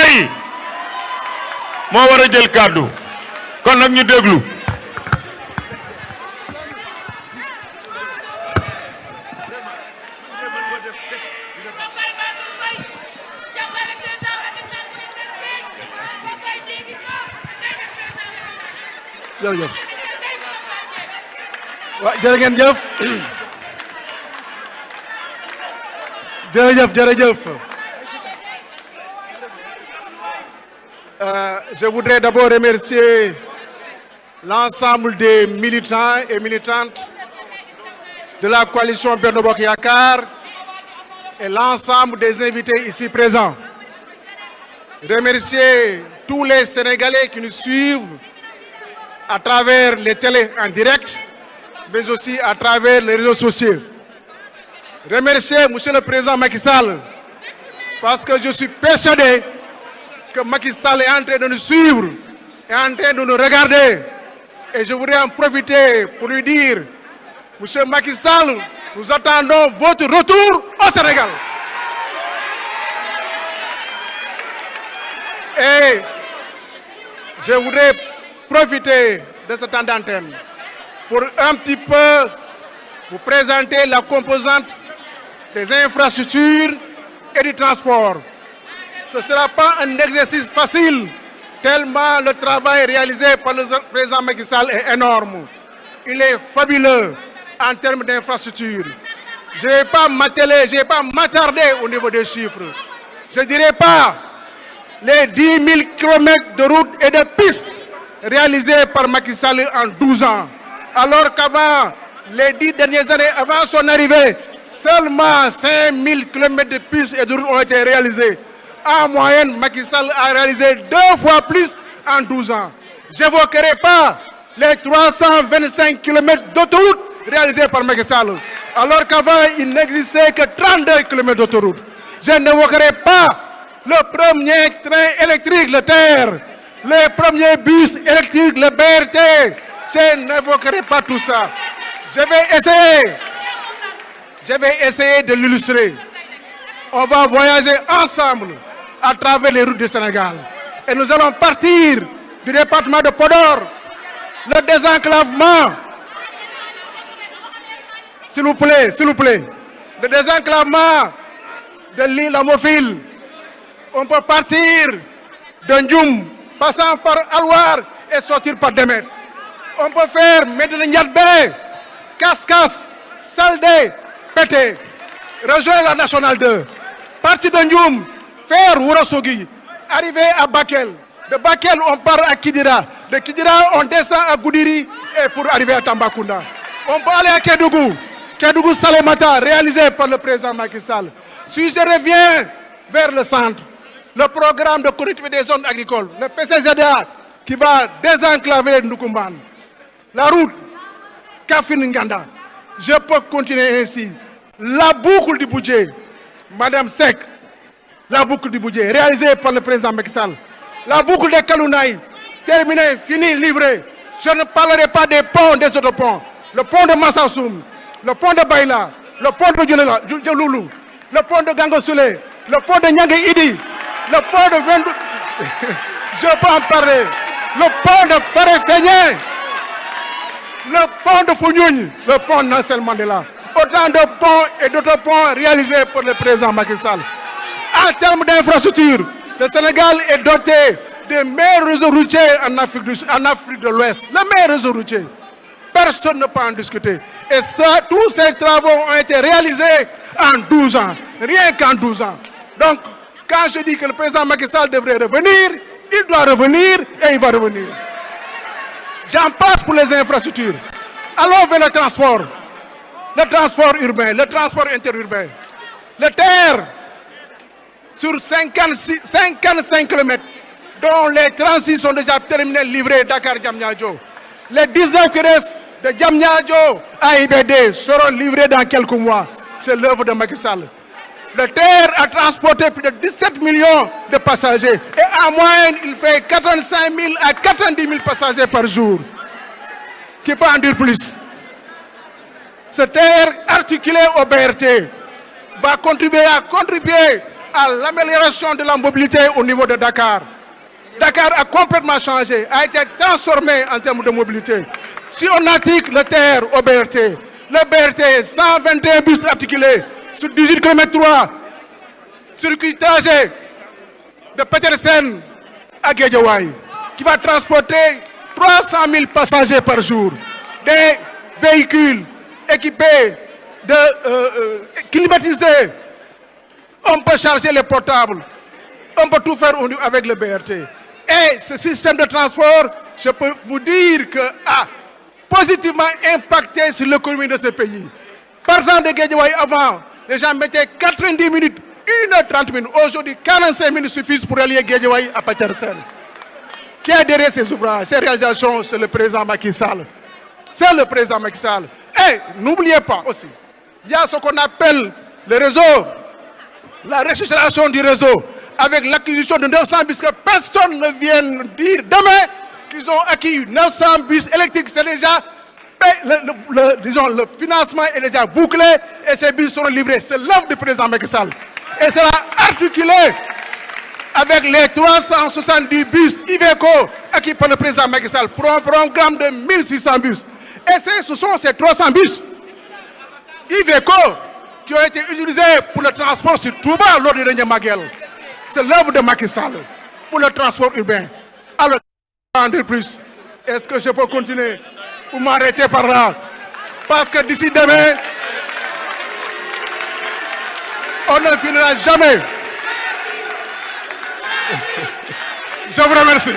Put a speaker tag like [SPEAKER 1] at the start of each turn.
[SPEAKER 1] Faye moo war a jël kàddu kon nag ñu déglu.
[SPEAKER 2] jërëjëf waaw jërë ngeen jëf jërëjëf. Je voudrais d'abord remercier l'ensemble des militants et militantes de la coalition Benno Bokk Yakaar et l'ensemble des invités ici présents. Remercier tous les Sénégalais qui nous suivent à travers les télés en direct, mais aussi à travers les réseaux sociaux. Remercier Monsieur le Président Macky Sall, parce que je suis persuadé que Macky Sall est en train de nous suivre, est en train de nous regarder. Et je voudrais en profiter pour lui dire, Monsieur Macky Sall, nous attendons votre retour au Sénégal. Et je voudrais profiter de ce temps d'antenne pour un petit peu vous présenter la composante des infrastructures et du transport. Ce ne sera pas un exercice facile, tellement le travail réalisé par le président Macky Sall est énorme. Il est fabuleux en termes d'infrastructures. Je ne vais pas m'atteler, je ne vais pas m'attarder au niveau des chiffres. Je ne dirai pas les 10 000 kilomètres de routes et de pistes réalisés par Macky Sall en 12 ans. Alors qu'avant, les 10 dernières années, avant son arrivée, seulement 5 000 kilomètres de pistes et de routes ont été réalisés. En moyenne, Macky Sall a réalisé 2 fois plus en 12 ans. Je n'évoquerai pas les 325 kilomètres d'autoroute réalisés par Macky Sall. Alors qu'avant, il n'existait que 32 kilomètres d'autoroute. Je n'évoquerai pas le premier train électrique, le TER, les premiers bus électriques, le BRT. Je n'évoquerai pas tout ça. Je vais essayer de l'illustrer. On va voyager ensemble à travers les routes du Sénégal. Et nous allons partir du département de Podor, le désenclavement. S'il vous plaît, le désenclavement de l'île Amofil. On peut partir de Ndioum, passant par Alwar et sortir par Demet. On peut faire Médina Ndiadbé, Kaskas, Saldé, Pété, rejoindre la Nationale 2, partir de Ndioum, faire Ourossogui, arriver à Bakel. De Bakel, on part à Kidira. De Kidira, on descend à Goudiri et pour arriver à Tambacounda. On peut aller à Kédougou. Kédougou Salémata, réalisé par le président Macky Sall. Si je reviens vers le centre, le programme de connectivité des zones agricoles, le PCZA, qui va désenclaver Ndoukoumane. La route Kafin-Nganda. Je peux continuer ainsi. La boucle du budget, Madame Seck, la boucle du budget, réalisée par le président Macky Sall. La boucle de Kalounaï, terminée, finie, livrée. Je ne parlerai pas des ponts, des autres ponts. Le pont de Massassoum, le pont de Baïla, le pont de Loulou, le pont de Gangosoulé, le pont de Niangue Idi, le pont de Vendou. Je peux en parler. Le pont de Faré-Feigné, le pont de Founioun, le pont Nelson Mandela. Autant de ponts et d'autres ponts réalisés par le président Macky Sall. En termes d'infrastructure, le Sénégal est doté des meilleurs réseaux routiers en Afrique de l'Ouest. Le meilleur réseau routier. Personne ne peut en discuter. Et ça, tous ces travaux ont été réalisés en 12 ans. Rien qu'en 12 ans. Donc, quand je dis que le président Macky Sall devrait revenir, il doit revenir et il va revenir. J'en passe pour les infrastructures. Allons vers le transport. Le transport urbain, le transport interurbain. Le TER, sur 55 km, dont les 36 sont déjà terminés, livrés Dakar-Diamniadio. Les 19 qui restent de Diamniadio à IBD seront livrés dans quelques mois. C'est l'œuvre de Macky Sall. Le TER a transporté plus de 17 millions de passagers. Et en moyenne, il fait 85 000 à 90 000 passagers par jour. Qui peut en dire plus? Ce TER articulé au BRT va contribuer à l'amélioration de la mobilité au niveau de Dakar. Dakar a complètement changé, a été transformé en termes de mobilité. Si on applique le TER au BRT, le BRT 121 bus articulés sur 18 km 3, circuit trajet de Petersen à Guédiawaye, qui va transporter 300 000 passagers par jour, des véhicules équipés climatisés. On peut charger les portables, on peut tout faire avec le BRT. Et ce système de transport, je peux vous dire que a positivement impacté sur l'économie de ce pays. Partant de Guédiawaye avant, les gens mettaient 90 minutes, 1h30 minutes. Aujourd'hui, 45 minutes suffisent pour allier Guédiawaye à Petersen. Qui a derrière ces ouvrages, ces réalisations, c'est le président Macky Sall. C'est le président Macky Sall. Et n'oubliez pas aussi, il y a ce qu'on appelle le réseau, la restructuration du réseau, avec l'acquisition de 900 bus, que personne ne vienne dire demain qu'ils ont acquis 900 bus électriques. C'est déjà, le financement est déjà bouclé et ces bus seront livrés. C'est l'œuvre du président Macky Sall. Et sera articulé avec les 370 bus Iveco acquis par le président Macky Sall pour un programme de 1600 bus. Et ce sont ces 300 bus Iveco qui ont été utilisés pour le transport sur Touba lors du dernier Maguel. C'est l'œuvre de Macky Sall pour le transport urbain. Alors, en plus, est-ce que je peux continuer ou m'arrêter par là? Parce que d'ici demain, on ne finira jamais. Je vous remercie.